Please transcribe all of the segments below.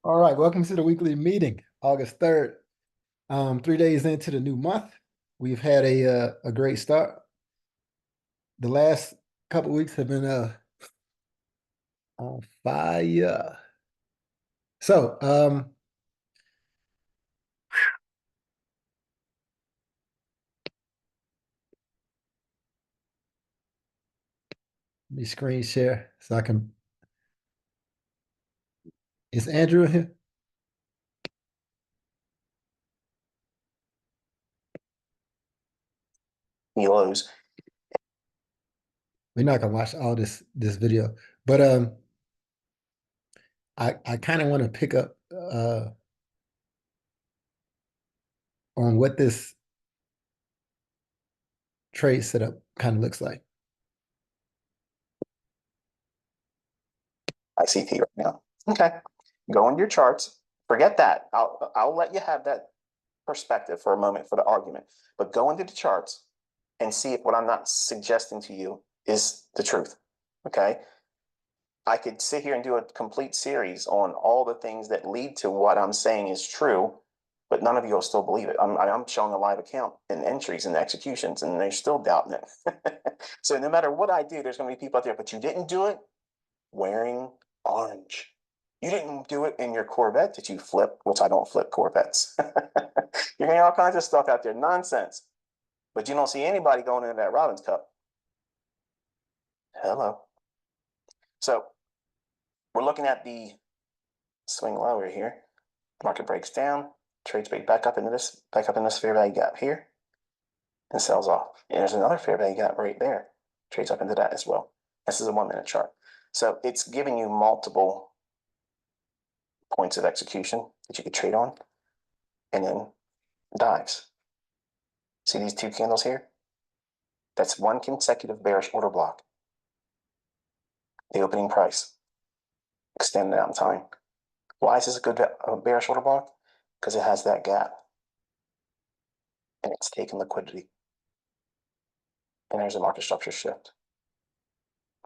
All right, welcome to the weekly meeting, August 3rd. 3 days into the new month. We've had a great start. The last couple weeks have been on fire. So, let me screen share so I can. Is Andrew in here? Lows. We're not gonna watch all this video, but I kind of want to pick up on what this trade setup kind of looks like. ICT right now. Okay. Go into your charts. Forget that. I'll let you have that perspective for a moment for the argument. But go into the charts and see if what I'm not suggesting to you is the truth. Okay. I could sit here and do a complete series on all the things that lead to what I'm saying is true, but none of you will still believe it. I'm showing a live account and entries and executions, and they're still doubting it. So no matter what I do, there's going to be people out there, but you didn't do it wearing orange. You didn't do it in your Corvette that you flip, which I don't flip Corvettes. You're getting all kinds of stuff out there, nonsense. But you don't see anybody going into that Robbins Cup. Hello. So we're looking at the swing lower here. Market breaks down, trades back up into this fair value gap here, and sells off. And there's another fair value gap right there. Trades up into that as well. This is a 1-minute chart. So it's giving you multiple points of execution that you could trade on, and then dives. See these two candles here? That's one consecutive bearish order block. The opening price extended out in time. Why is this a good bearish order block? Because it has that gap, and it's taking liquidity. And there's a market structure shift.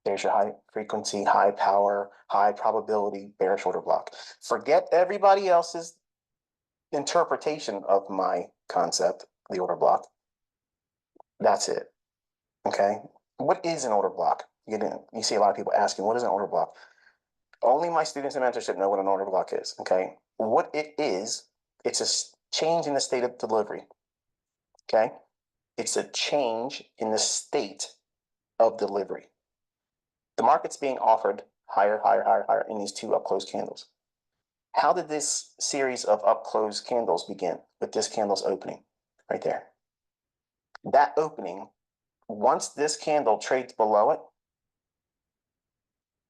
There's your high frequency, high power, high probability bearish order block. Forget everybody else's interpretation of my concept, the order block. That's it. Okay. What is an order block? You see a lot of people asking, what is an order block? Only my students in mentorship know what an order block is. Okay. What it is, it's a change in the state of delivery. Okay. It's a change in the state of delivery. The market's being offered higher, higher, higher, higher in these two up-close candles. How did this series of up-close candles begin? With this candle's opening right there. That opening, once this candle trades below it,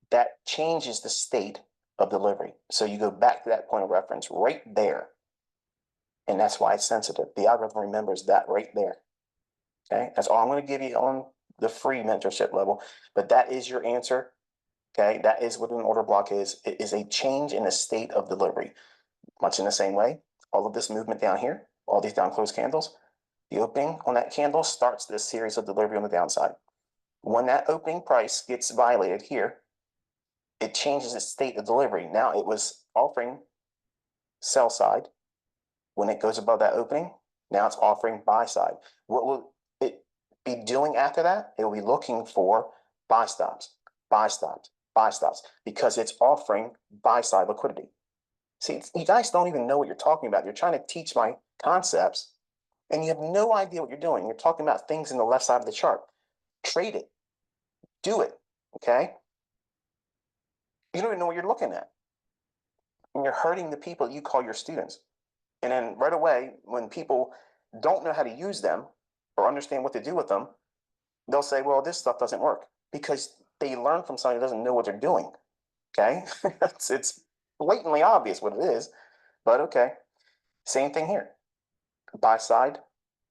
that changes the state of delivery. So you go back to that point of reference right there. And that's why it's sensitive. The algorithm remembers that right there. Okay, that's all I'm going to give you on the free mentorship level. But that is your answer. Okay, that is what an order block is. It is a change in the state of delivery. Much in the same way, all of this movement down here, all these down closed candles, the opening on that candle starts this series of delivery on the downside. When that opening price gets violated here, it changes its state of delivery. Now it was offering sell side. When it goes above that opening, now it's offering buy side. What will it be doing after that? It will be looking for buy stops, buy stops, buy stops, because it's offering buy side liquidity. See, you guys don't even know what you're talking about. You're trying to teach my concepts, and you have no idea what you're doing. You're talking about things in the left side of the chart. Trade it. Do it. Okay? You don't even know what you're looking at. And you're hurting the people you call your students. And then right away, when people don't know how to use them or understand what to do with them, they'll say, well, this stuff doesn't work because they learn from somebody who doesn't know what they're doing. Okay? it's blatantly obvious what it is, but okay. Same thing here. Buy side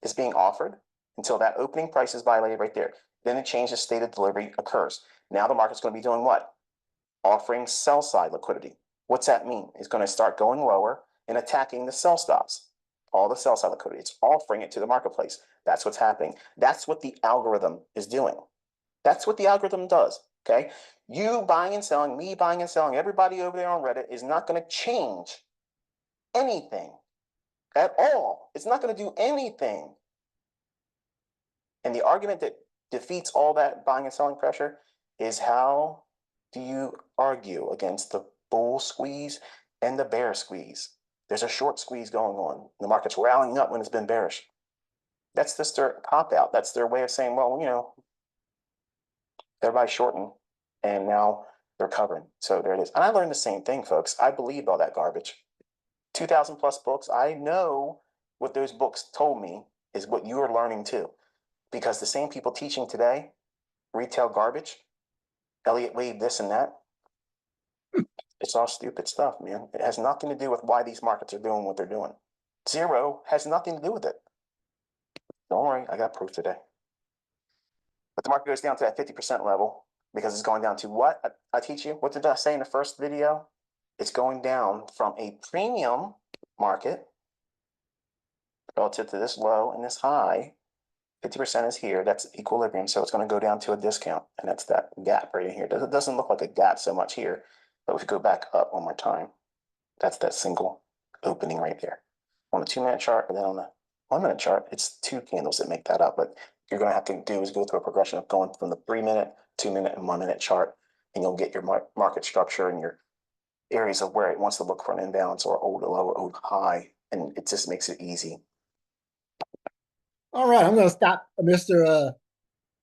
is being offered until that opening price is violated right there. Then the change of state of delivery occurs. Now the market's going to be doing what? Offering sell side liquidity. What's that mean? It's going to start going lower and attacking the sell stops. All the sell side liquidity. It's offering it to the marketplace. That's what's happening. That's what the algorithm is doing. That's what the algorithm does. Okay. You buying and selling, me buying and selling, everybody over there on Reddit is not going to change anything at all. It's not going to do anything. And the argument that defeats all that buying and selling pressure is how do you argue against the bull squeeze and the bear squeeze? There's a short squeeze going on. The market's rallying up when it's been bearish. That's just their cop out. That's their way of saying, well, everybody's shorting and now they're covering. So there it is. And I learned the same thing, folks. I believed all that garbage. 2,000 plus books. I know what those books told me is what you are learning too. Because the same people teaching today, retail garbage, Elliott Wave, this and that, it's all stupid stuff, man. It has nothing to do with why these markets are doing what they're doing. Zero has nothing to do with it. Don't worry, I got proof today. But the market goes down to that 50% level because it's going down to what? I teach you. What did I say in the first video? It's going down from a premium market relative to this low and this high. 50% is here. That's equilibrium. So it's going to go down to a discount. And that's that gap right in here. It doesn't look like a gap so much here. But if we go back up one more time, that's that single opening right there. On the 2-minute chart, and then on the 1-minute chart, it's 2 candles that make that up. But you're going to have to do is go through a progression of going from the 3-minute, 2-minute, and 1-minute chart. And you'll get your market structure and your areas of where it wants to look for an imbalance or old low or old high. And it just makes it easy. All right, I'm gonna stop Mr.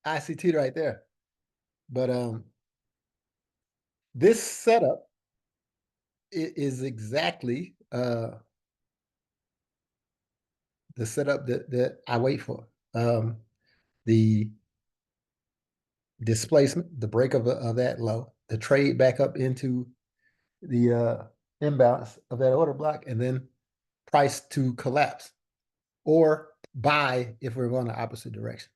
ICT right there. But this setup is exactly the setup that I wait for. The displacement, the break of that low, the trade back up into the imbalance of that order block, and then price to collapse or buy if we're going the opposite direction.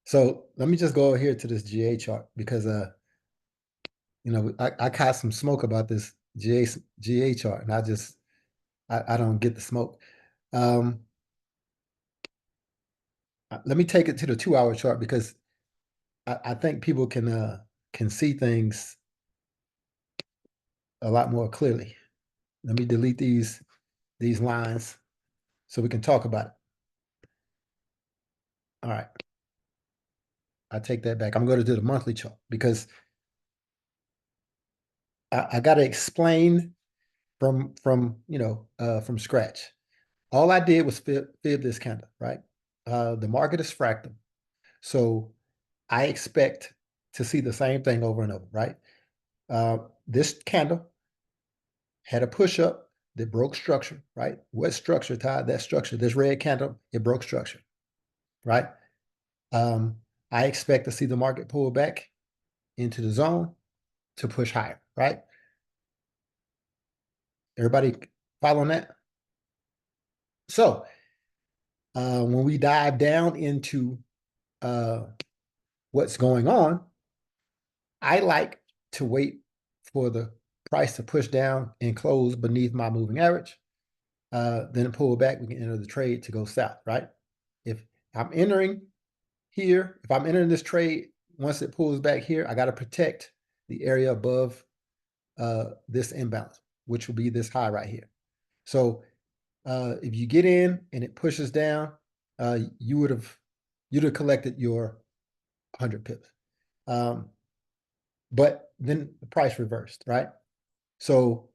So let me just go over here to this GA chart because I caught some smoke about this GA chart, and I don't get the smoke. Let me take it to the 2-hour chart because I think people can see things a lot more clearly. Let me delete these lines so we can talk about it. All right. I take that back. I'm going to do the monthly chart because I got to explain from scratch. All I did was fib this candle, right? The market is fractal. So I expect to see the same thing over and over, right? This candle had a push up that broke structure, right? What structure, Todd? That structure, this red candle, it broke structure, right? I expect to see the market pull back into the zone to push higher, right? Everybody following that? So when we dive down into what's going on, I like to wait for the price to push down and close beneath my moving average. Then pull back, we can enter the trade to go south, right? If I'm entering here, if I'm entering this trade, once it pulls back here, I got to protect the area above this imbalance, which will be this high right here. So if you get in and it pushes down, you'd have collected your 100 pips. But then the price reversed, right? So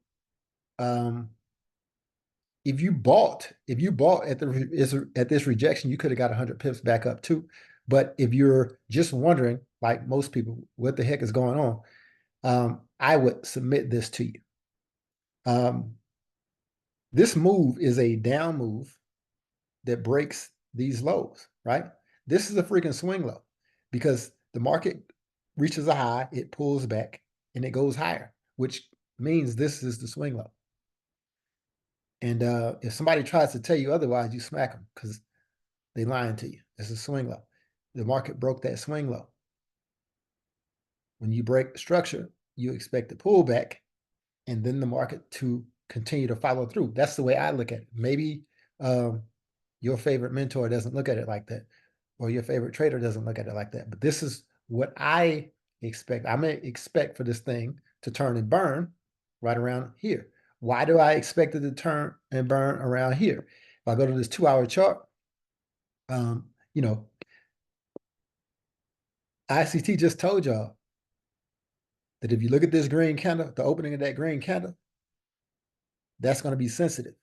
if you bought at this rejection, you could have got 100 pips back up too. But if you're just wondering, like most people, what the heck is going on, I would submit this to you. This move is a down move that breaks these lows, right? This is a freaking swing low because the market reaches a high, it pulls back, and it goes higher, which means this is the swing low. And if somebody tries to tell you otherwise, you smack them because they're lying to you. This is a swing low. The market broke that swing low. When you break the structure, you expect a pullback and then the market to continue to follow through. That's the way I look at it. Maybe your favorite mentor doesn't look at it like that, or your favorite trader doesn't look at it like that. But this is what I expect, I'm gonna expect for this thing to turn and burn right around here. Why do I expect it to turn and burn around here? If I go to this 2-hour chart, you know, ICT just told y'all that if you look at this green candle, the opening of that green candle, that's going to be sensitive.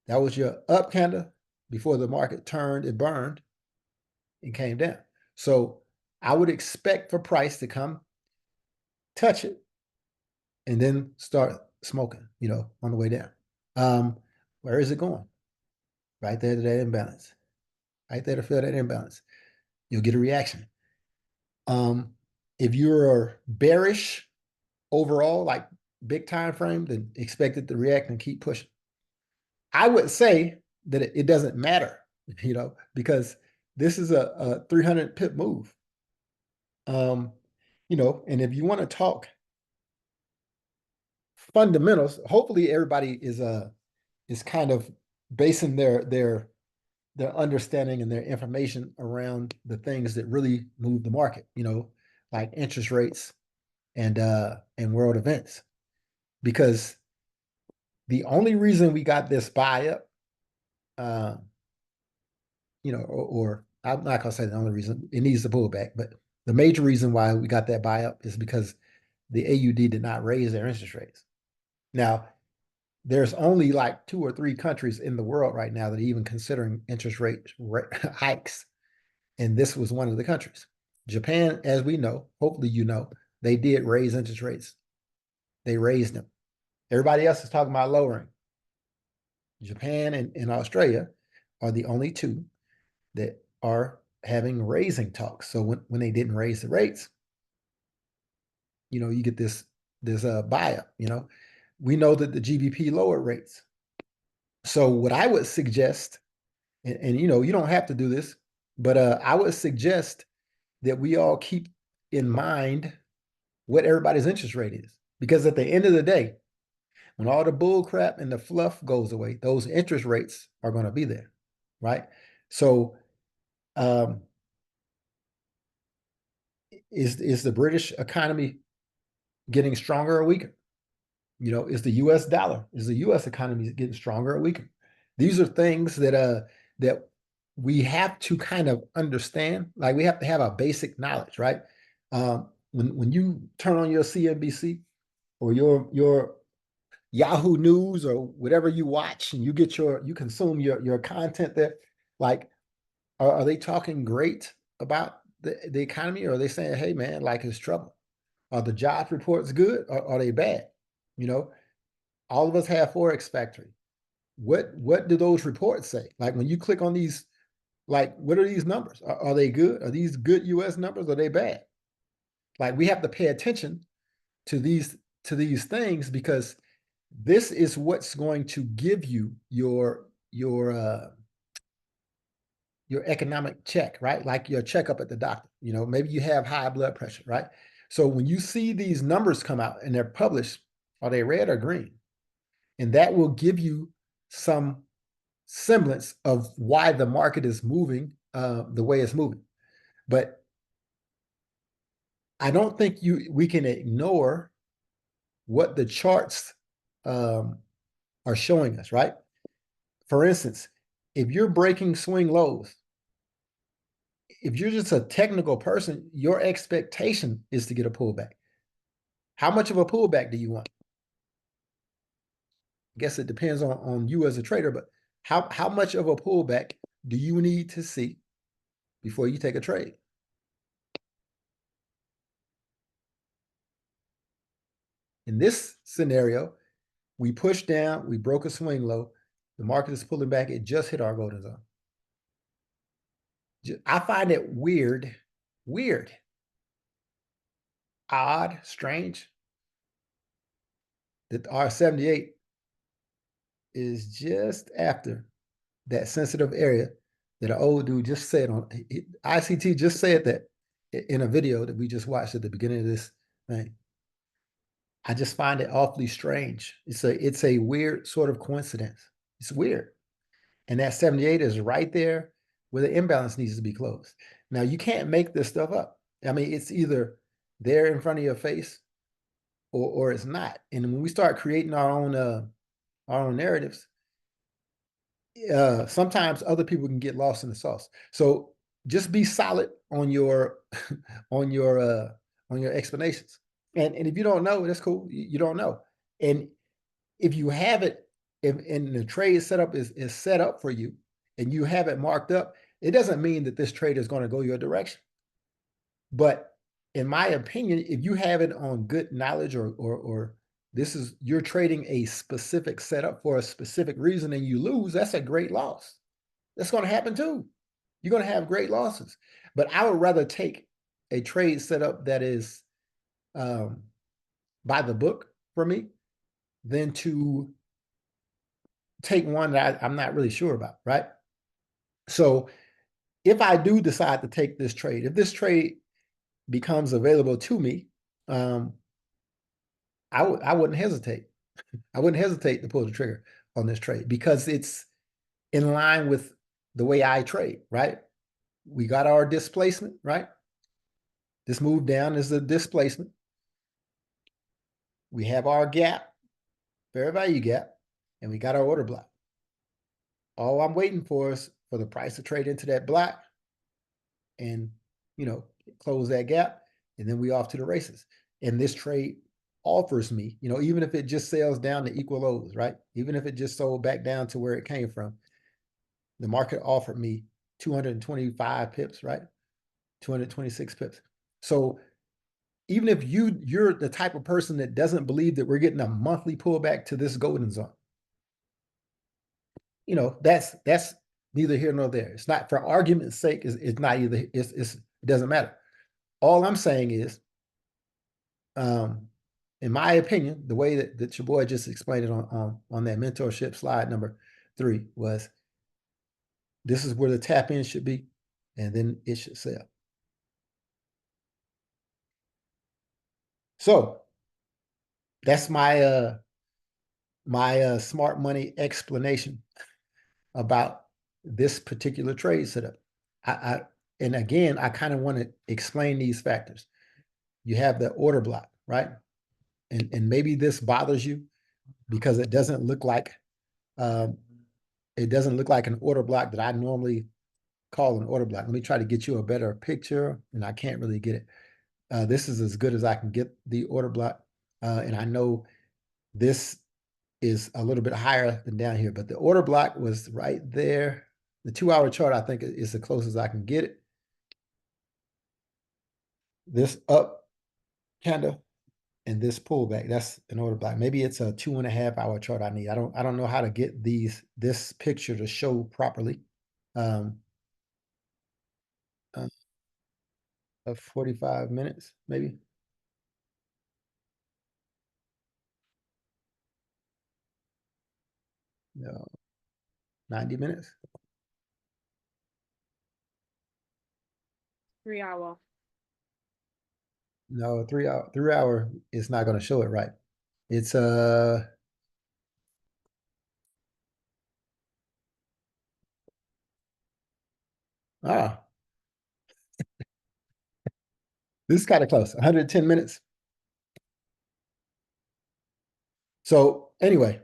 That was your up candle before the market turned and burned and came down. So I would expect for price to come, touch it, and then start smoking, on the way down. Where is it going? Right there to that imbalance. Right there to feel that imbalance. You'll get a reaction. If you're bearish overall, like big time frame, then expect it to react and keep pushing. I would say that it doesn't matter, because this is a 300 pip move. And if you want to talk fundamentals, hopefully everybody is kind of basing their understanding and their information around the things that really move the market, like interest rates and world events. Because the only reason we got this buy up, or I'm not gonna say the only reason, it needs to pull back, but the major reason why we got that buy up is because the AUD did not raise their interest rates. Now, there's only like 2 or 3 countries in the world right now that are even considering interest rate hikes. And this was one of the countries. Japan, as we know, hopefully they did raise interest rates. They raised them. Everybody else is talking about lowering. Japan and Australia are the only 2 that are having raising talks. So when they didn't raise the rates, you get this buy up. We know that the GBP lowered rates. So what I would suggest, and you don't have to do this, but I would suggest that we all keep in mind what everybody's interest rate is. Because at the end of the day, when all the bull crap and the fluff goes away, those interest rates are going to be there, right? So is the British economy getting stronger or weaker? Is the US dollar, is the US economy getting stronger or weaker? These are things that we have to kind of understand. Like we have to have a basic knowledge, right? When you turn on your CNBC or your Yahoo News or whatever you watch, and you consume your content there, like are they talking great about the economy, or are they saying, hey man, like it's trouble? Are the job reports good, or are they bad? All of us have Forex Factory. What do those reports say? Like when you click on these, like what are these numbers? Are they good? Are these good US numbers? Or are they bad? Like we have to pay attention to these things, because this is what's going to give you your economic check, right? Like your checkup at the doctor. Maybe you have high blood pressure, right? So when you see these numbers come out and they're published, are they red or green? And that will give you some semblance of why the market is moving the way it's moving. But I don't think we can ignore what the charts are showing us, right? For instance, if you're breaking swing lows, if you're just a technical person, your expectation is to get a pullback. How much of a pullback do you want? I guess it depends on you as a trader, but how much of a pullback do you need to see before you take a trade? In this scenario, we pushed down, we broke a swing low, the market is pulling back, it just hit our golden zone. I find it weird, odd, strange that R78 is just after that sensitive area that an old dude just said on ICT just said that in a video that we just watched at the beginning of this thing. I just find it awfully strange. It's a weird sort of coincidence. It's weird. And that 78 is right there where the imbalance needs to be closed. Now you can't make this stuff up. I mean, it's either there in front of your face or it's not. And when we start creating our own narratives, sometimes other people can get lost in the sauce. So just be solid on your on your on your explanations. And if you don't know, that's cool. You don't know. And if you have it, if and the trade setup is set up for you and you have it marked up, it doesn't mean that this trade is going to go your direction. But in my opinion, if you have it on good knowledge or this is you're trading a specific setup for a specific reason and you lose, that's a great loss. That's going to happen too. You're going to have great losses. But I would rather take a trade setup that is by the book for me than to take one that I'm not really sure about, right? So if I do decide to take this trade, if this trade becomes available to me, I wouldn't hesitate. I wouldn't hesitate to pull the trigger on this trade because it's in line with the way I trade, right? We got our displacement, right? This move down is the displacement. We have our gap, fair value gap, and we got our order block. All I'm waiting for is for the price to trade into that block and, close that gap, and then we off to the races. And this trade offers me, even if it just sells down to equal lows, right? Even if it just sold back down to where it came from, the market offered me 225 pips, right? 226 pips. So even if you're the type of person that doesn't believe that we're getting a monthly pullback to this golden zone, that's neither here nor there. It's not, for argument's sake, it's not either, it doesn't matter. All I'm saying is, in my opinion, the way that your boy just explained it on that mentorship slide number 3 was, this is where the tap in should be, and then it should sell. So that's my smart money explanation about this particular trade setup. And again, I kind of want to explain these factors. You have the order block, right? And maybe this bothers you because it doesn't look like an order block that I normally call an order block. Let me try to get you a better picture, and I can't really get it. This is as good as I can get the order block. And I know this is a little bit higher than down here, but the order block was right there. The 2-hour chart, I think, is the closest I can get it. This up candle and this pullback, that's an order block. Maybe it's a 2.5-hour chart I need. I don't know how to get this picture to show properly. Of 45 minutes, maybe. No, 90 minutes. 3 hour. No, 3 hour is not going to show it right. It's this is kind of close. 110 minutes. So anyway,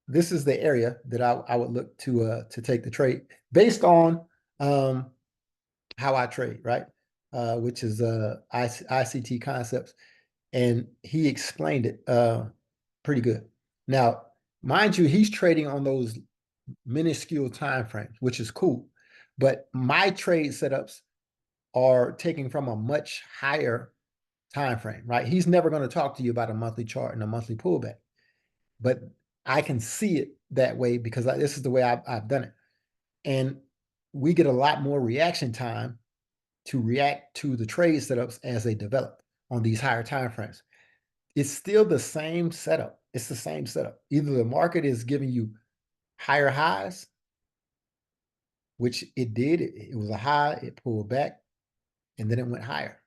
this is the area that I would look to take the trade based on how I trade, right? Which is ICT Concepts, and he explained it pretty good. Now, mind you, he's trading on those minuscule time frames, which is cool. But my trade setups are taking from a much higher time frame, right? He's never going to talk to you about a monthly chart and a monthly pullback, but I can see it that way because this is the way I've done it. And we get a lot more reaction time to react to the trade setups as they develop on these higher time frames. It's still the same setup. It's the same setup. Either the market is giving you higher highs, which it did. It was a high, it pulled back, and then it went higher.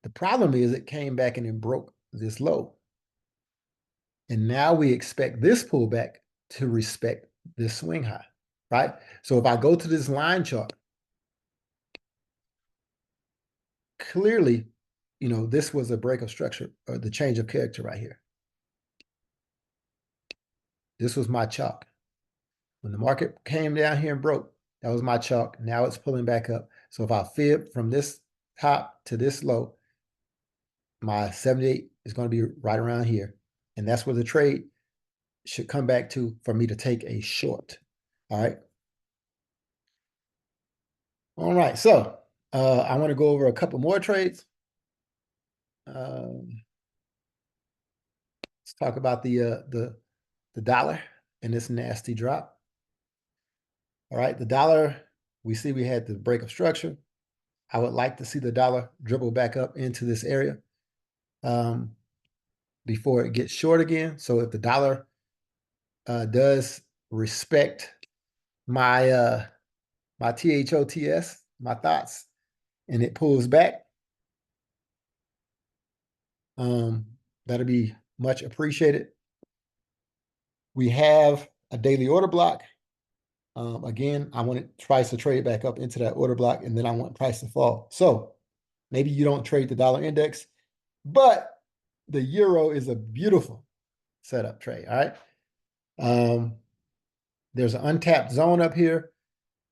The problem is it came back and it broke this low. And now we expect this pullback to respect this swing high, right? So if I go to this line chart, clearly, this was a break of structure or the change of character right here. This was my chalk. When the market came down here and broke, that was my chalk. Now it's pulling back up. So if I fib from this top to this low, my 78 is going to be right around here. And that's where the trade should come back to for me to take a short. All right. All right. So I want to go over a couple more trades. Let's talk about the dollar and this nasty drop. All right. The dollar, we see we had the break of structure. I would like to see the dollar dribble back up into this area before it gets short again. So if the dollar does respect my my THOTS, my thoughts, and it pulls back, that'll be much appreciated. We have a daily order block. Again, I want price to trade back up into that order block, and then I want price to fall. So maybe you don't trade the dollar index, but the euro is a beautiful setup trade. All right. There's an untapped zone up here.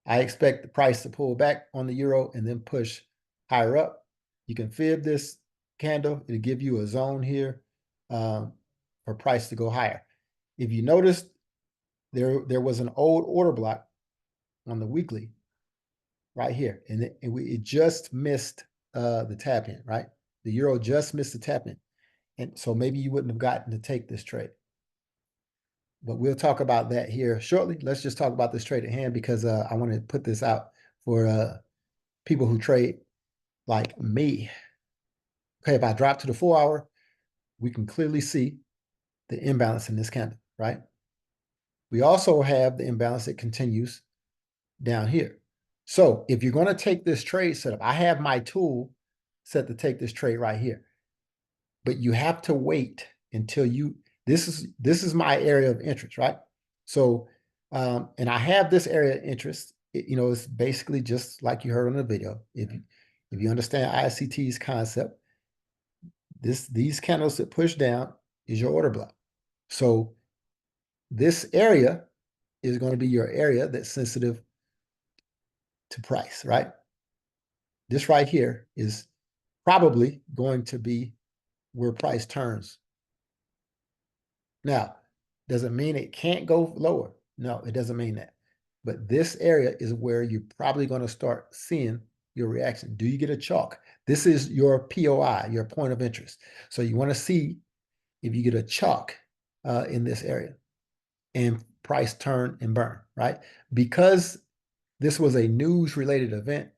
I expect the price to pull back on the euro and then push higher up. You can fib this candle. It'll give you a zone here for price to go higher. If you noticed, there was an old order block on the weekly right here, and it just missed the tap in, right? The euro just missed the tap in. And so maybe you wouldn't have gotten to take this trade. But we'll talk about that here shortly. Let's just talk about this trade at hand because I want to put this out for people who trade like me. Okay, if I drop to the 4 hour, we can clearly see the imbalance in this candle, right? We also have the imbalance that continues down here. So if you're going to take this trade setup, I have my tool set to take this trade right here. But you have to wait until this is my area of interest, right? So, and I have this area of interest. It's basically just like you heard on the video. If you understand ICT's concept, these candles that push down is your order block. So this area is going to be your area that's sensitive to price, right? This right here is probably going to be where price turns. Now, does it mean it can't go lower? No, it doesn't mean that. But this area is where you're probably going to start seeing your reaction. Do you get a chalk? This is your POI, your point of interest. So you want to see if you get a chalk in this area and price turn and burn, right? Because this was a news-related event,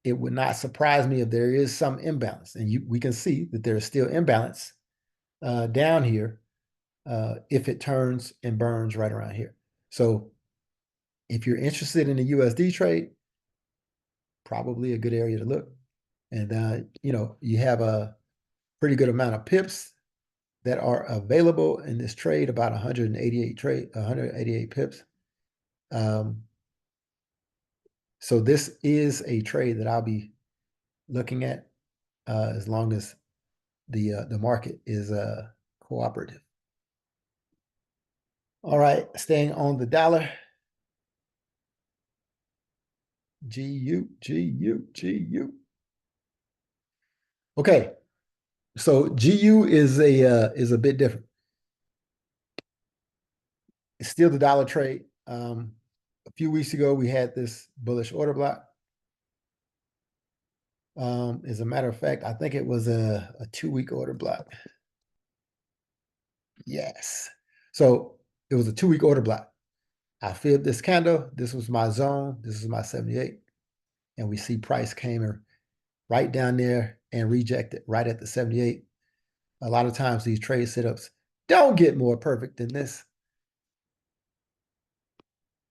it would not surprise me if there is some imbalance. And we can see that there is still imbalance down here if it turns and burns right around here. So if you're interested in a USD trade, probably a good area to look. And, you have a pretty good amount of pips that are available in this trade, about 188 pips. So this is a trade that I'll be looking at as long as the market is cooperative. All right, staying on the dollar. GU. Okay, so GU is a bit different. It's still the dollar trade. A few weeks ago, we had this bullish order block. As a matter of fact, I think it was a 2-week order block. Yes. So it was a 2-week order block. I filled this candle. This was my zone. This is my 78. And we see price came right down there and rejected right at the 78. A lot of times these trade setups don't get more perfect than this.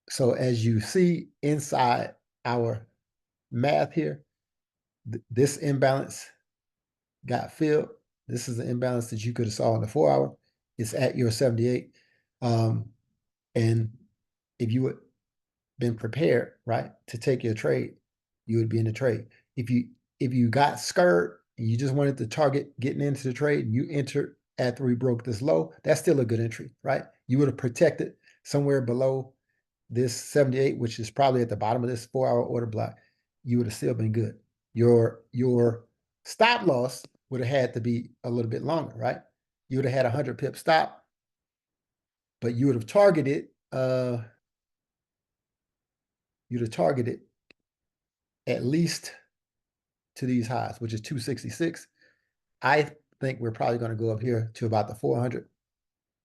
So as you see inside our math here, this imbalance got filled. This is the imbalance that you could have saw in the 4 hour. It's at your 78. And if you would been prepared, right, to take your trade, you would be in the trade. If if you got scared and you just wanted to target getting into the trade and you entered after we broke this low, that's still a good entry, right? You would have protected somewhere below this 78, which is probably at the bottom of this 4-hour order block. You would have still been good. Your stop loss would have had to be a little bit longer, right? You would have had a 100 pip stop, but you would have targeted at least to these highs, which is 266. I think we're probably going to go up here to about the 400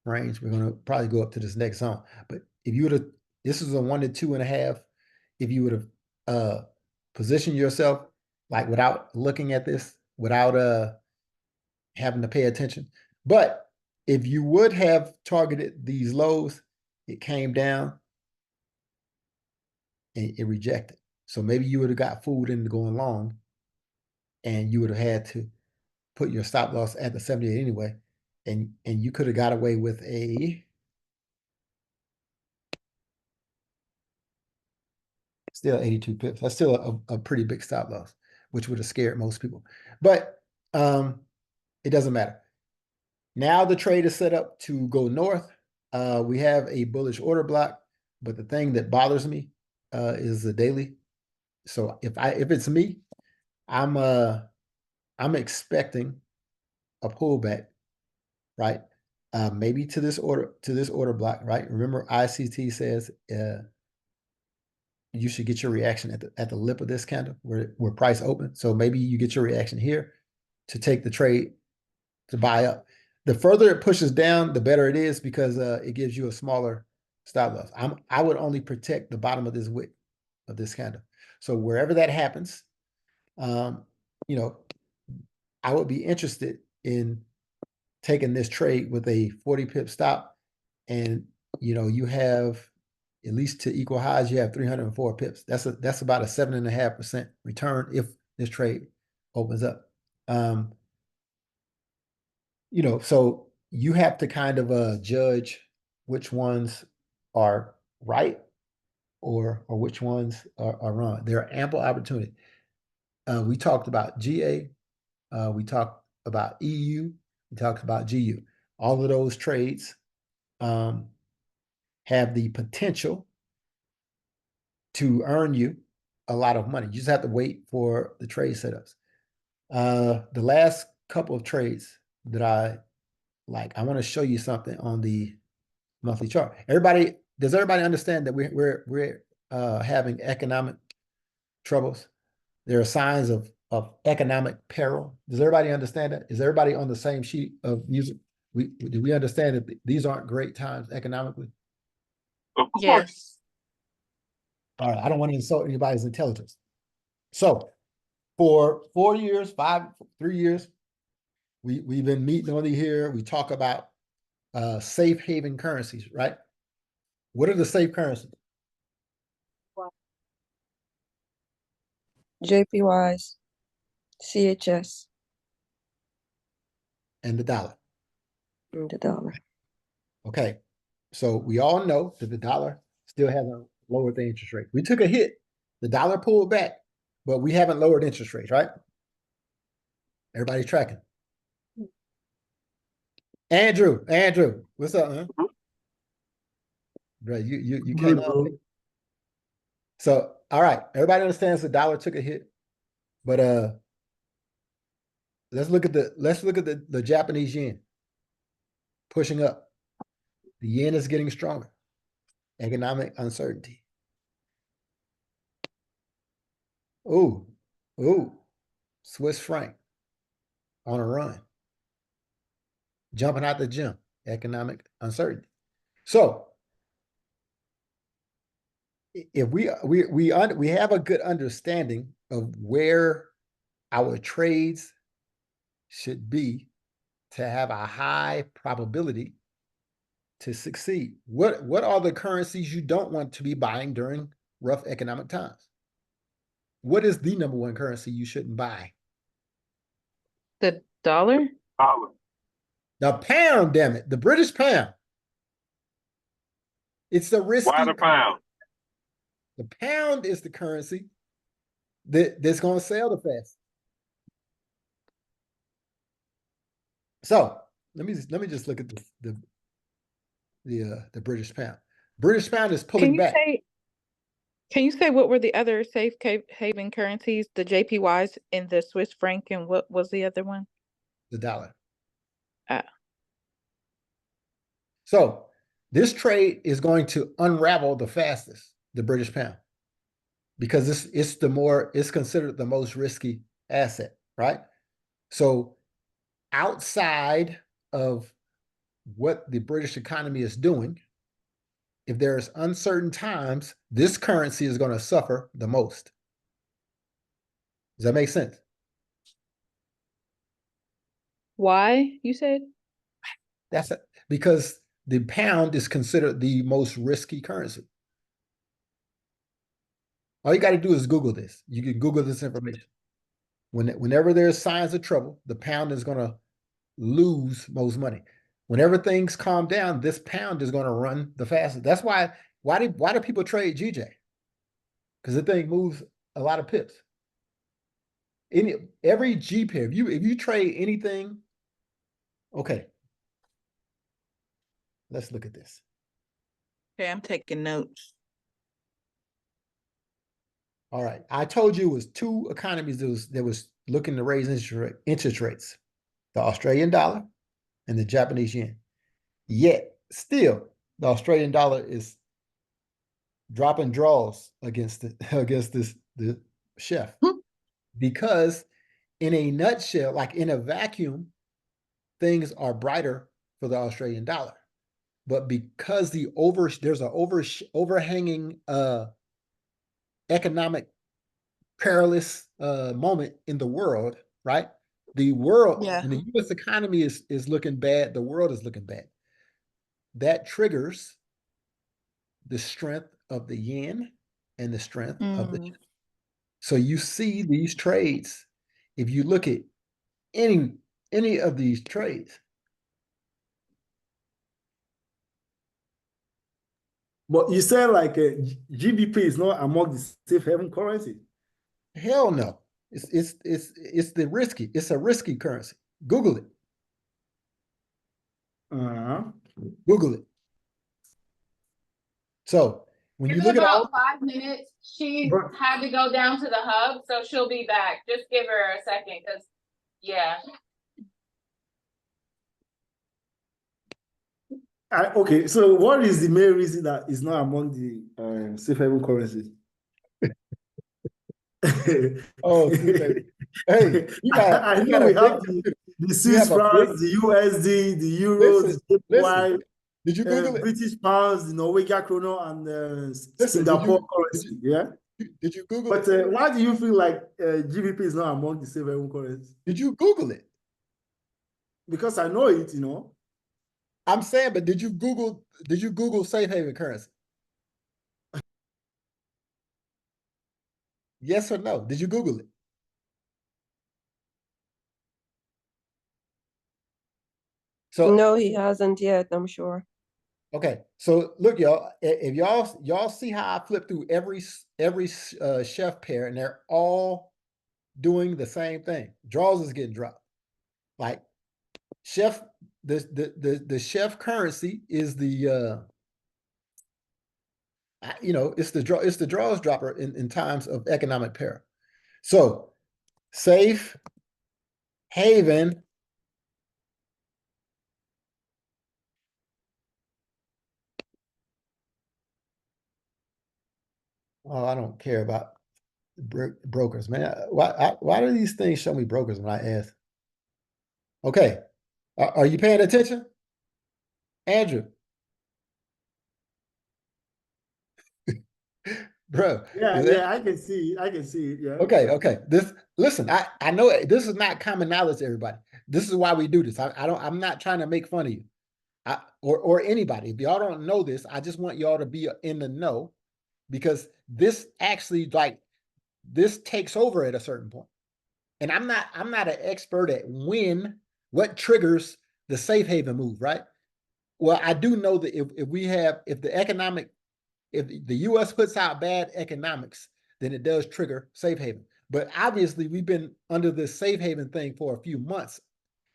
range. We're going to probably go up to this next zone. But if you would have, this is a 1 to 2.5. If you would have positioned yourself like without looking at this, without having to pay attention. But if you would have targeted these lows, it came down and it rejected. So maybe you would have got fooled into going long and you would have had to put your stop loss at the 78 anyway. And you could have got away with still 82 pips. That's still a pretty big stop loss, which would have scared most people. But it doesn't matter. Now the trade is set up to go north. We have a bullish order block, but the thing that bothers me is the daily. So if it's me, I'm expecting a pullback, right? Maybe to this order block, right? Remember, ICT says you should get your reaction at the lip of this candle where price open. So maybe you get your reaction here to take the trade to buy up. The further it pushes down, the better it is because it gives you a smaller stop loss. I would only protect the bottom of this wick of this candle. So wherever that happens, you know, I would be interested in taking this trade with a 40 pip stop, and you know, you have at least to equal highs, you have 304 pips. That's about a 7.5% return if this trade opens up. You know, so you have to kind of judge which ones are right or which ones are wrong. There are ample opportunity. We talked about GA, we talked about EU, we talked about GU. All of those trades have the potential to earn you a lot of money. You just have to wait for the trade setups. The last couple of trades that I want to show you something on the monthly chart. Does everybody understand that we're having economic troubles? There are signs of economic peril. Does everybody understand that? Is everybody on the same sheet of music? Do we understand that these aren't great times economically? Of course. Yes. All right, I don't want to insult anybody's intelligence. So for 3 years, we've been meeting on here. We talk about safe haven currencies, right? What are the safe currencies? JPYs, CHS, And the dollar. and the dollar. Okay, so we all know that the dollar still hasn't lowered the interest rate. We took a hit. The dollar pulled back, but we haven't lowered interest rates, right? Everybody's tracking. Andrew, what's up, man? Bro, you came on. So, all right, everybody understands the dollar took a hit, but let's look at the Japanese yen pushing up. The yen is getting stronger. Economic uncertainty. Ooh, Swiss franc on a run. Jumping out the gym. Economic uncertainty. So if we have a good understanding of where our trades should be to have a high probability to succeed. What are the currencies you don't want to be buying during rough economic times? What is the number one currency you shouldn't buy? The dollar? Dollar. The pound, damn it. The British pound. It's the risky. Why the pound? The pound is the currency that's going to sell the fast. So let me just look at the British pound. British pound is Can pulling you back. say, can you say what were the other safe haven currencies? The JPYs and the Swiss franc, and what was the other one? The dollar. Uh, So this trade is going to unravel the fastest, the British pound, because it's considered the most risky asset, right? So outside of what the British economy is doing, if there's uncertain times, this currency is going to suffer the most. Does that make sense? why, you said? That's it. Because the pound is considered the most risky currency. All you got to do is Google this. You can Google this information. Whenever there's signs of trouble, the pound is going to lose most money. Whenever things calm down, this pound is going to run the fastest. That's why do people trade GJ? Because the thing moves a lot of pips. Every G pair, if you trade anything, okay. Let's look at this. Okay, I'm taking notes. All right. I told you it was two economies that was looking to raise interest rates, the Australian dollar and the Japanese yen. Yet, still, the Australian dollar is dropping draws against the chef. Because in a nutshell, like in a vacuum, things are brighter for the Australian dollar. But because there's an overhanging economic perilous moment in the world, right? The world and the US economy is looking bad, the world is looking bad. That triggers the strength of the yen and the strength of the. So you see these trades, if you look at any of these trades. But you said like GBP is not among the safe haven currency. Hell no. It's a risky currency. Google it. Google it. So when you Give look it at all, about 5 minutes. She But- had to go down to the hub, so she'll be back. Just give her a second, because, yeah. Okay, so what is the main reason that it's not among the safe haven currencies? oh, hey, I know we have the Swiss francs, the USD, the euro, the JPY, did you Google it? British pounds, the Norwegian kroner, and Singapore currency. Did you Google But it? why do you feel like GBP is not among the safe haven currencies? Did you Google it? Because I know it, I'm saying, but did you Google safe haven currency? Yes or no? Did you Google it? So No, he hasn't yet, I'm sure. okay, so look, y'all. If y'all see how I flip through every chef pair, and they're all doing the same thing. Draws is getting dropped. Like chef, the chef currency is the it's the draws dropper in times of economic peril. So safe haven. Oh, I don't care about brokers, man. Why do these things show me brokers when I ask? Okay, are you paying attention, Andrew? Bro, Yeah, I can see it. Yeah. Okay. Listen, I know this is not common knowledge to everybody. This is why we do this. I'm not trying to make fun of you. Or anybody. If y'all don't know this, I just want y'all to be in the know, because this actually, like, this takes over at a certain point. And I'm not an expert at what triggers the safe haven move, right? Well, I do know that if the US puts out bad economics, then it does trigger safe haven. But obviously we've been under this safe haven thing for a few months.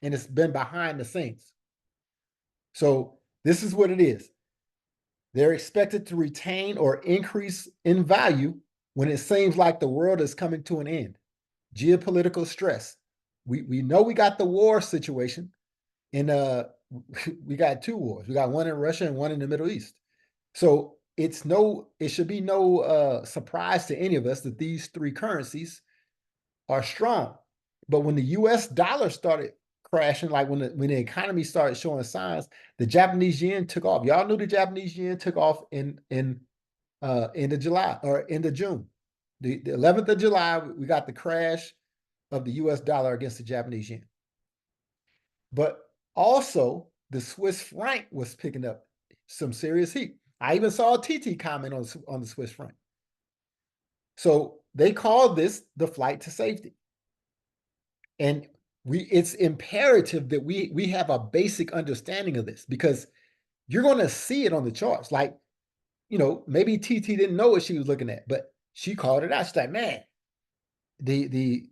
and it's been behind the scenes. So this is what it is. They're expected to retain or increase in value when it seems like the world is coming to an end. Geopolitical stress. We know we got the war situation, and we got 2 wars. We got one in Russia and one in the Middle East. So it should be no surprise to any of us that these 3 currencies are strong. But when the US dollar started crashing, like when the economy started showing signs, the Japanese yen took off. Y'all knew the Japanese yen took off in the July or in the June. The 11th of July, we got the crash of the US dollar against the Japanese yen. But also the Swiss franc was picking up some serious heat. I even saw a TT comment on the Swiss franc. So they called this the flight to safety. And it's imperative that we have a basic understanding of this, because you're going to see it on the charts. Like, maybe TT didn't know what she was looking at, but she called it out. She's like, man, the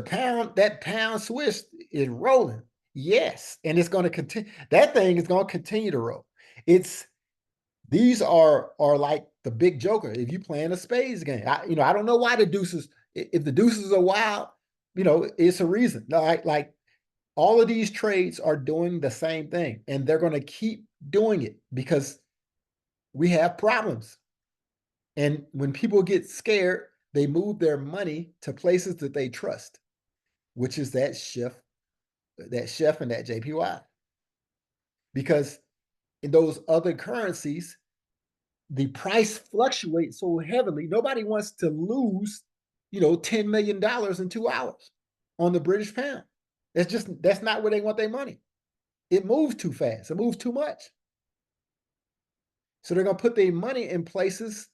pound, that pound Swiss is rolling. Yes. And it's going to continue. That thing is going to continue to roll. These are like the big joker. If you playing a spades game, I don't know why the deuces, if the deuces are wild, it's a reason. Like all of these trades are doing the same thing, and they're going to keep doing it because we have problems. And when people get scared, they move their money to places that they trust, which is that Schiff and that JPY. Because in those other currencies, the price fluctuates so heavily. Nobody wants to lose, $10 million in 2 hours on the British pound. That's not where they want their money. It moves too fast. It moves too much. So they're going to put their money in places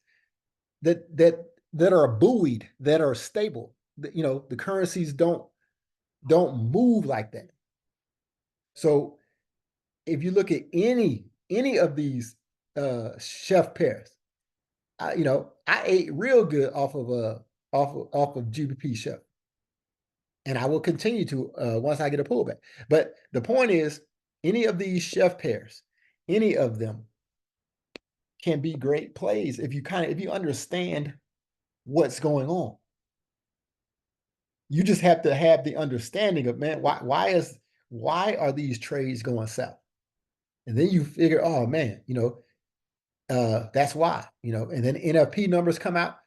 that are buoyed, that are stable. The currencies don't move like that. So if you look at any of these chef pairs, I ate real good off of GBP chef, and I will continue to once I get a pullback. But the point is, any of these chef pairs, any of them can be great plays if you understand what's going on. You just have to have the understanding of, man, why are these trades going south? And then you figure, oh man, that's why, and then NFP numbers come out.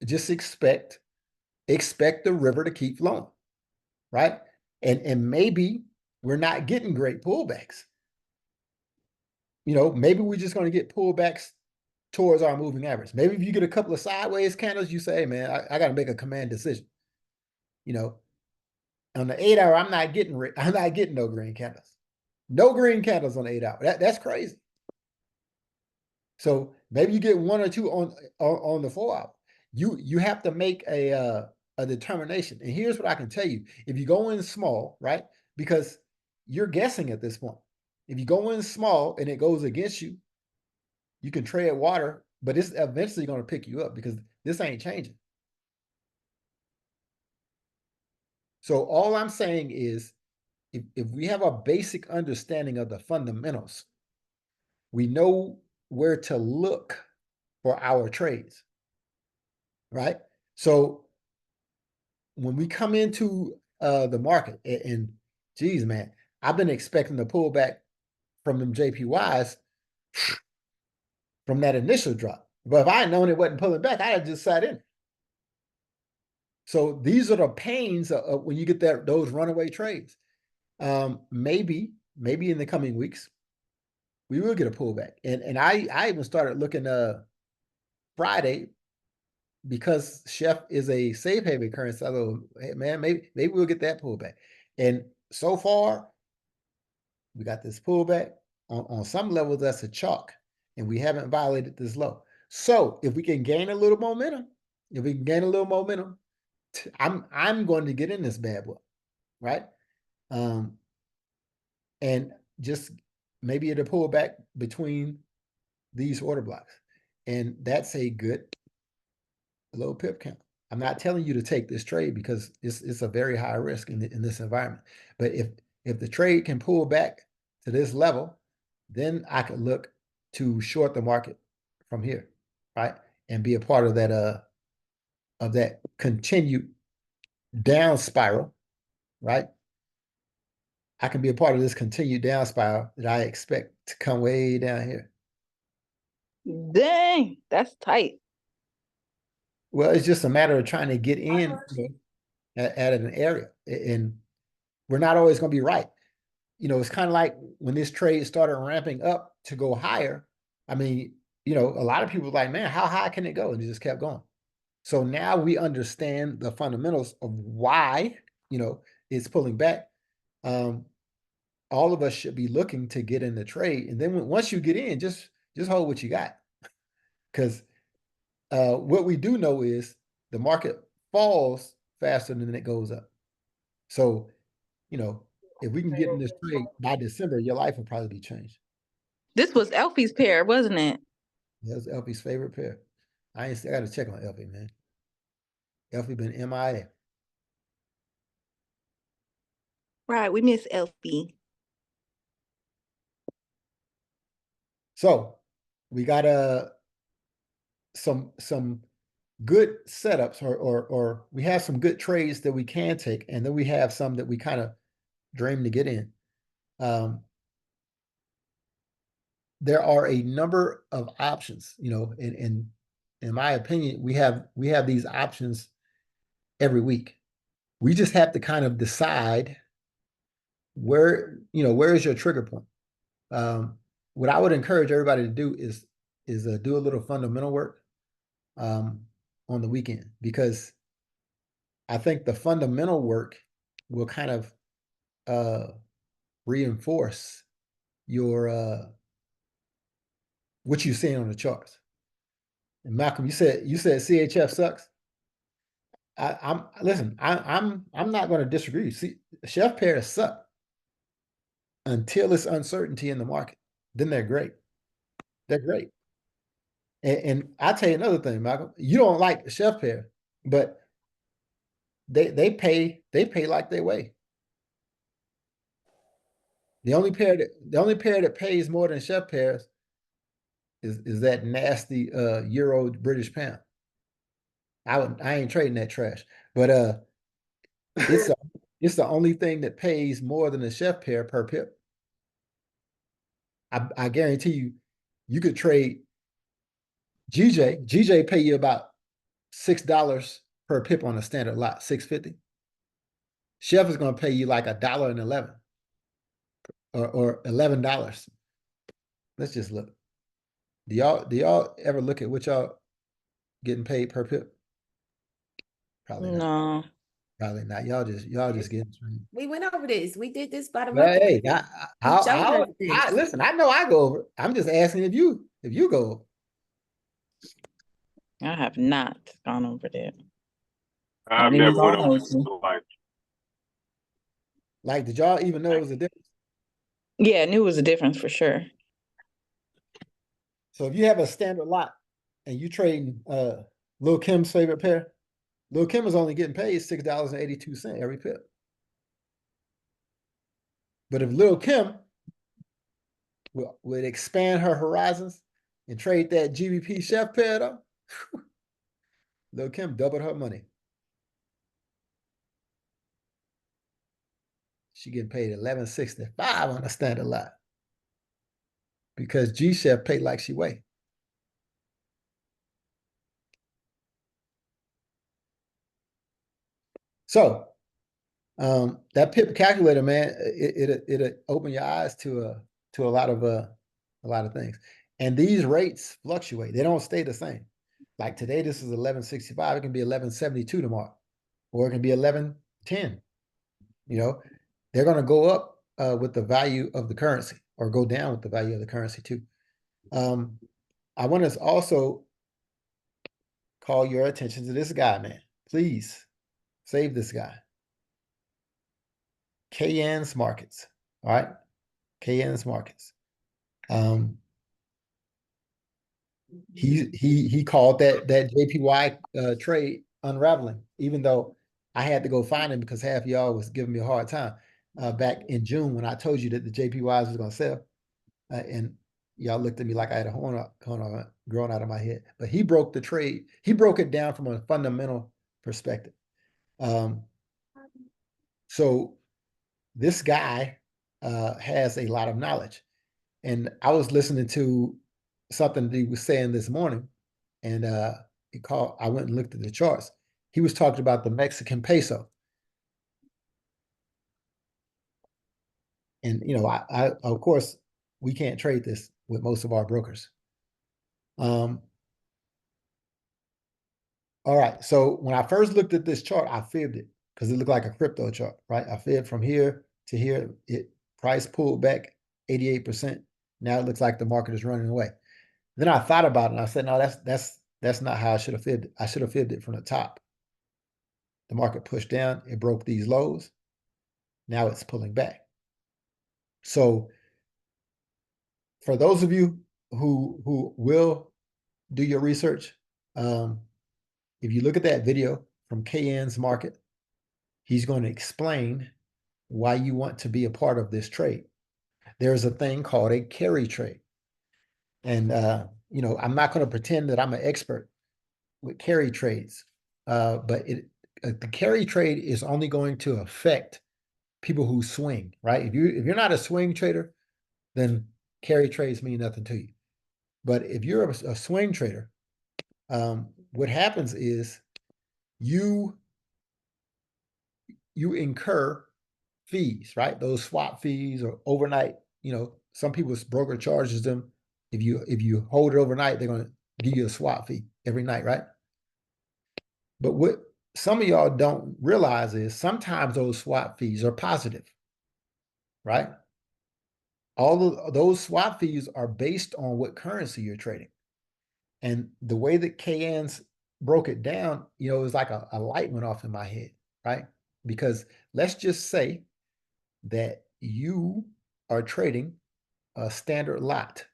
Just expect the river to keep flowing, right? And maybe we're not getting great pullbacks. Maybe we're just going to get pullbacks towards our moving average. Maybe if you get a couple of sideways candles, you say, hey, man, I got to make a command decision. On the 8 hour, I'm not getting no green candles. No green candles on the 8 hour. That's crazy. So maybe you get 1 or 2 on the 4 hour. You have to make a determination. And here's what I can tell you. If you go in small, right? Because you're guessing at this point. If you go in small and it goes against you, you can trade water, but it's eventually going to pick you up because this ain't changing. So all I'm saying is, if we have a basic understanding of the fundamentals, we know where to look for our trades, right? So when we come into the market, and geez, man, I've been expecting to pull back from them JPYs from that initial drop. But if I had known it wasn't pulling back, I'd have just sat in. So these are the pains of when you get those runaway trades. Maybe in the coming weeks, we will get a pullback. And I even started looking Friday, because Chef is a safe haven currency. I go, hey, man, maybe we'll get that pullback. And so far, we got this pullback. On some levels, that's a chalk, and we haven't violated this low. So if we can gain a little momentum, I'm going to get in this bad boy, right? And just maybe it'll pull back between these order blocks, and that's a good low pip count. I'm not telling you to take this trade because it's a very high risk in this environment. But if the trade can pull back to this level, then I could look to short the market from here, right? And be a part of that continued down spiral, right? I can be a part of this continued down spiral that I expect to come way down here. Dang, that's tight. Well, it's just a matter of trying to get in at an area, and we're not always going to be right. It's kind of like when this trade started ramping up to go higher. I mean, a lot of people were like, man, how high can it go? And it just kept going. So now we understand the fundamentals of why, it's pulling back. All of us should be looking to get in the trade. And then once you get in, just hold what you got. Because what we do know is the market falls faster than it goes up. So, if we can get in this trade by December, your life will probably be changed. This was Elfie's pair, wasn't it? That's Elfie's favorite pair. I got to check on Elfie, man. Elfie been MIA. Right, we miss Elfie. So we got some good setups, or we have some good trades that we can take, and then we have some that we kind of dream to get in. There are a number of options, in my opinion, we have these options every week. We just have to kind of decide where is your trigger point. What I would encourage everybody to do is do a little fundamental work on the weekend, because I think the fundamental work will kind of reinforce your what you're seeing on the charts. And Malcolm, you said CHF sucks. I'm not going to disagree. See, chef pairs suck until it's uncertainty in the market. Then they're great. They're great. And I'll tell you another thing, Malcolm. You don't like the chef pair, but they pay like they weigh. The only pair that pays more than chef pairs is that nasty Euro British pound. I ain't trading that trash, but it's the only thing that pays more than a chef pair per pip. I guarantee you could trade GJ. GJ pay you about $6 per pip on a standard lot, $6.50. Chef is going to pay you like $1.11 or $11. Let's just look. Do y'all ever look at what y'all getting paid per pip? Probably not. No. Probably not. Y'all just getting. We went over this. We did this about a Well, month. hey, ago. listen. I know I go over. I'm just asking if you go over. I have not gone over that. I've Not even never went gone over over. it. Like, Like, did y'all even know it was a difference? Yeah, I knew it was a difference for sure. So if you have a standard lot and you trading Lil Kim's favorite pair, Lil Kim is only getting paid $6.82 every pip. But if Lil Kim would expand her horizons and trade that GBP chef pair though, Lil Kim doubled her money. She getting paid $11.65 on a standard lot because G Chef paid like she weigh. So that pip calculator, man, it'll open your eyes to a lot of things. And these rates fluctuate; they don't stay the same. Like today, this is 11.65. It can be 11.72 tomorrow, or it can be 11.10. They're going to go up with the value of the currency, or go down with the value of the currency too. I want to also call your attention to this guy, man. Please save this guy. KN's Markets. All right. KN's Markets. He called that JPY trade unraveling, even though I had to go find him because half y'all was giving me a hard time. back in June when I told you that the JPYs was going to sell. And y'all looked at me like I had a horn growing out of my head. But he broke the trade. He broke it down from a fundamental perspective. So this guy has a lot of knowledge. And I was listening to something that he was saying this morning, and I went and looked at the charts. He was talking about the Mexican peso. And, you know, I of course, we can't trade this with most of our brokers. All right. So when I first looked at this chart, I fibbed it because it looked like a crypto chart, right? I fibbed from here to here. Price pulled back 88%. Now it looks like the market is running away. Then I thought about it and I said, no, that's not how I should have fibbed it. I should have fibbed it from the top. The market pushed down, it broke these lows. Now it's pulling back. So for those of you who will do your research, if you look at that video from KN's Market, he's going to explain why you want to be a part of this trade. There's a thing called a carry trade. And, you know, I'm not going to pretend that I'm an expert with carry trades, but the carry trade is only going to affect people who swing, right? If you're not a swing trader, then carry trades mean nothing to you. But if you're a swing trader, what happens is you incur fees, right? Those swap fees or overnight, you know, some people's broker charges them. If you hold it overnight, they're going to give you a swap fee every night, right? But what some of y'all don't realize is sometimes those swap fees are positive, right? All of those swap fees are based on what currency you're trading. And the way that KN's broke it down, you know, it was like a light went off in my head, right? Because let's just say that you are trading a standard lot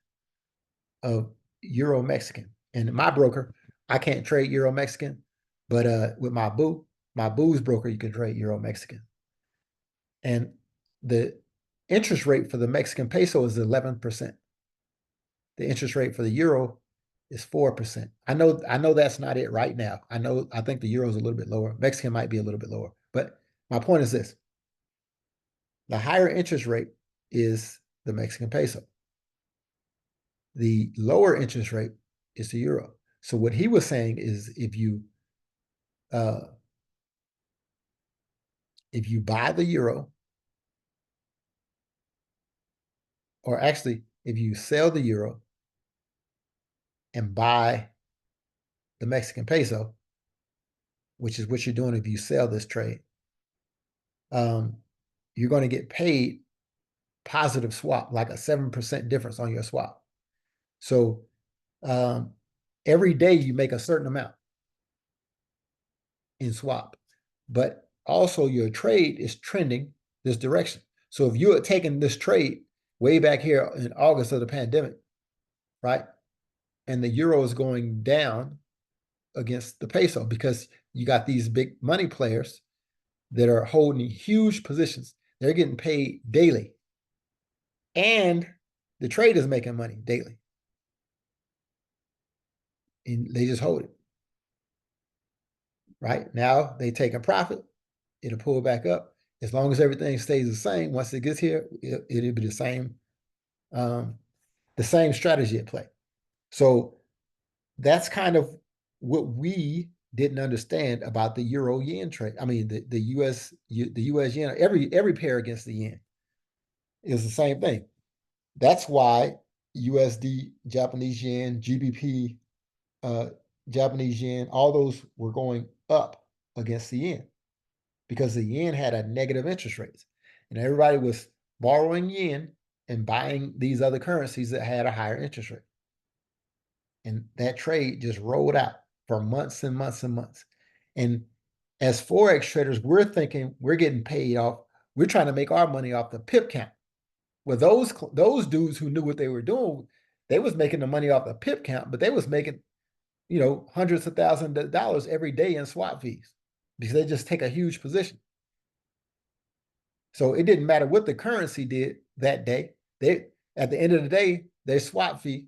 of Euro Mexican. And my broker, I can't trade Euro Mexican, but with my boo's broker, you can trade Euro Mexican. And the interest rate for the Mexican peso is 11%. The interest rate for the euro is 4%. I know that's not it right now. I think the euro is a little bit lower. Mexican might be a little bit lower. But my point is this. The higher interest rate is the Mexican peso. The lower interest rate is the euro. So what he was saying is if you buy the euro, or actually if you sell the euro and buy the Mexican peso, which is what you're doing if you sell this trade, you're going to get paid positive swap, like a 7% difference on your swap. So every day you make a certain amount in swap, but also your trade is trending this direction. So if you had taken this trade way back here in August of the pandemic, right, and the euro is going down against the peso because you got these big money players that are holding huge positions. They're getting paid daily. And the trade is making money daily. And they just hold it. Right? Now they take a profit. It'll pull back up. As long as everything stays the same, once it gets here, it'll be the same strategy at play. So that's kind of what we didn't understand about the euro yen trade. I mean, the US yen, every pair against the yen is the same thing. That's why USD, Japanese yen, GBP, Japanese yen, all those were going up against the yen because the yen had a negative interest rates, and everybody was borrowing yen and buying these other currencies that had a higher interest rate. And that trade just rolled out for months and months and months. And as Forex traders, we're thinking we're getting paid off. We're trying to make our money off the pip count. Well, those dudes who knew what they were doing, they was making the money off the pip count, but they was making, you know, hundreds of thousands of dollars every day in swap fees because they just take a huge position. So it didn't matter what the currency did that day. They, at the end of the day, their swap fee,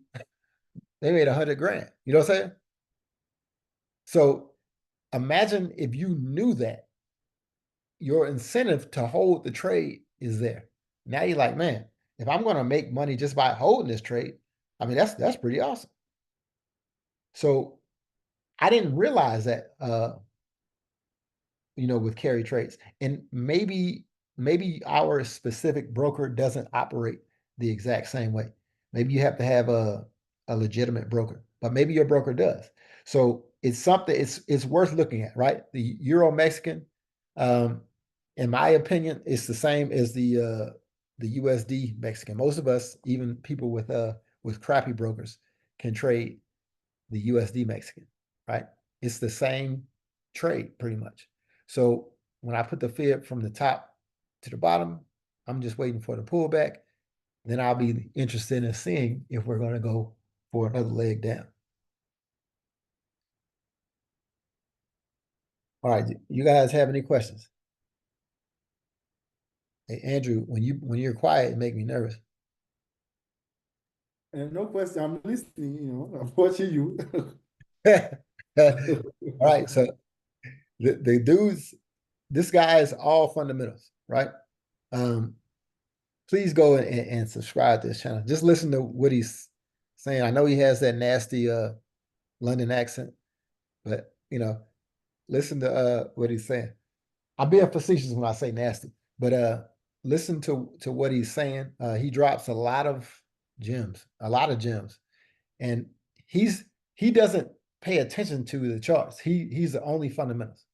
they made 100 grand. You know what I'm saying? So imagine if you knew that your incentive to hold the trade is there. Now you're like, man, if I'm going to make money just by holding this trade, I mean, that's pretty awesome. So I didn't realize that, with carry trades, and maybe our specific broker doesn't operate the exact same way. Maybe you have to have a legitimate broker, but maybe your broker does. So it's something, it's worth looking at, right? The Euro Mexican, in my opinion, it's the same as the USD Mexican. Most of us, even people with crappy brokers, can trade the USD Mexican, right? It's the same trade pretty much. So when I put the fib from the top to the bottom, I'm just waiting for the pullback. Then I'll be interested in seeing if we're going to go for another leg down. All right, you guys have any questions? Hey, Andrew, when you're quiet, it make me nervous. No question. I'm listening. I'm watching you. All right, so the dudes, this guy is all fundamentals, right? Please go and subscribe to this channel. Just listen to what he's saying. I know he has that nasty London accent, but listen to what he's saying. I'm being facetious when I say nasty, but listen to what he's saying. He drops a lot of gems, and he doesn't pay attention to the charts. He's the only fundamentals.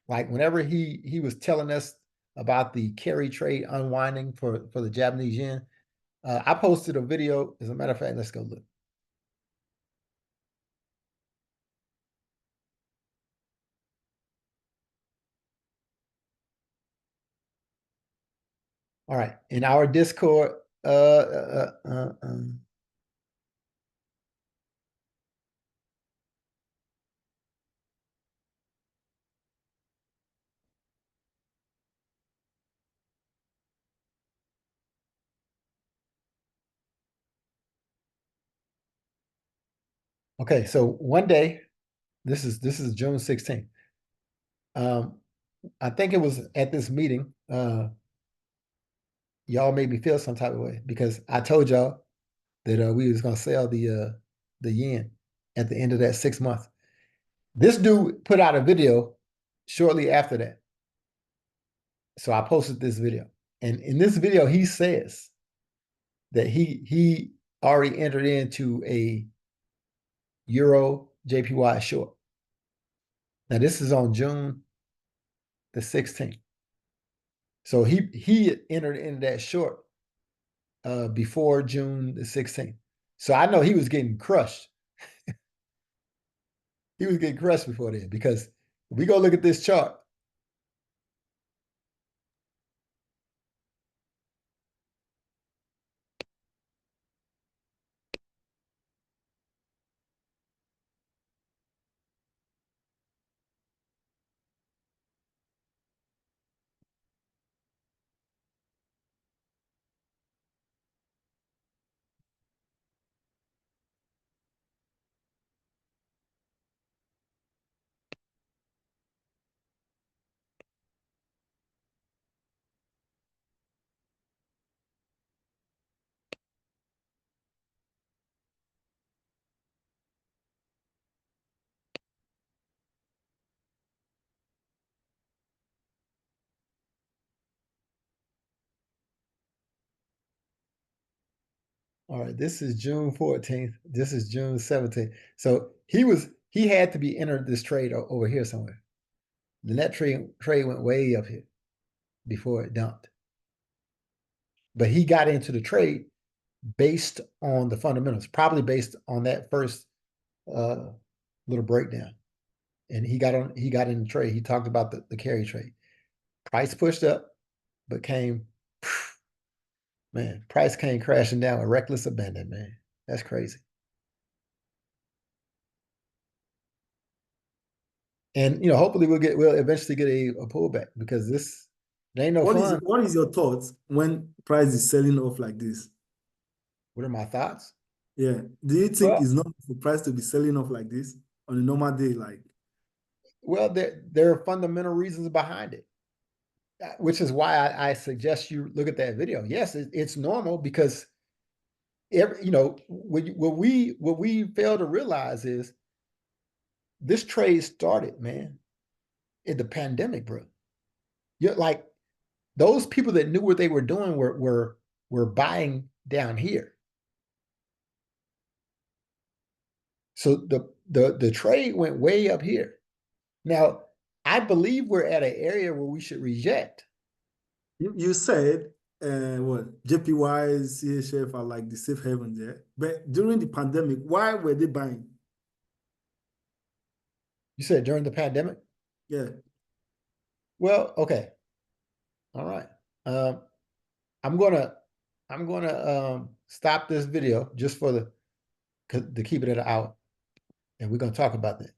Like whenever he was telling us about the carry trade unwinding for the Japanese yen, I posted a video. As a matter of fact, let's go look. All right, in our Discord, okay, so one day, this is June 16th. I think it was at this meeting. Y'all made me feel some type of way because I told y'all that we was gonna sell the yen at the end of that 6 month. This dude put out a video shortly after that. So I posted this video. And in this video, he says that he already entered into a Euro JPY short. Now this is on June the 16th. So he entered into that short before June the 16th. So I know he was getting crushed. He was getting crushed before then because if we go look at this chart. All right, this is June 14th. This is June 17th. So he had to be entered this trade over here somewhere. The net trade went way up here before it dumped. But he got into the trade based on the fundamentals, probably based on that first little breakdown. And he got in the trade. He talked about the carry trade. Price pushed up, but price came crashing down with reckless abandon, man. That's crazy. And hopefully we'll eventually get a pullback because It ain't no fun. What is your thoughts when price is selling off like this? What are my thoughts? Yeah. Do you think Well- it's normal for price to be selling off like this on a normal day? Like, Well, there are fundamental reasons behind it, which is why I suggest you look at that video. Yes, it's normal because what we fail to realize is this trade started, man, in the pandemic, bro. You're like those people that knew what they were doing were buying down here. So the trade went way up here. Now, I believe we're at an area where we should reject. you said what JPYs, CHF are like the safe haven there. But during the pandemic, why were they buying? You said during the pandemic? Yeah. Well, okay. All right. I'm gonna stop this video just to keep it at an hour, and we're gonna talk about that.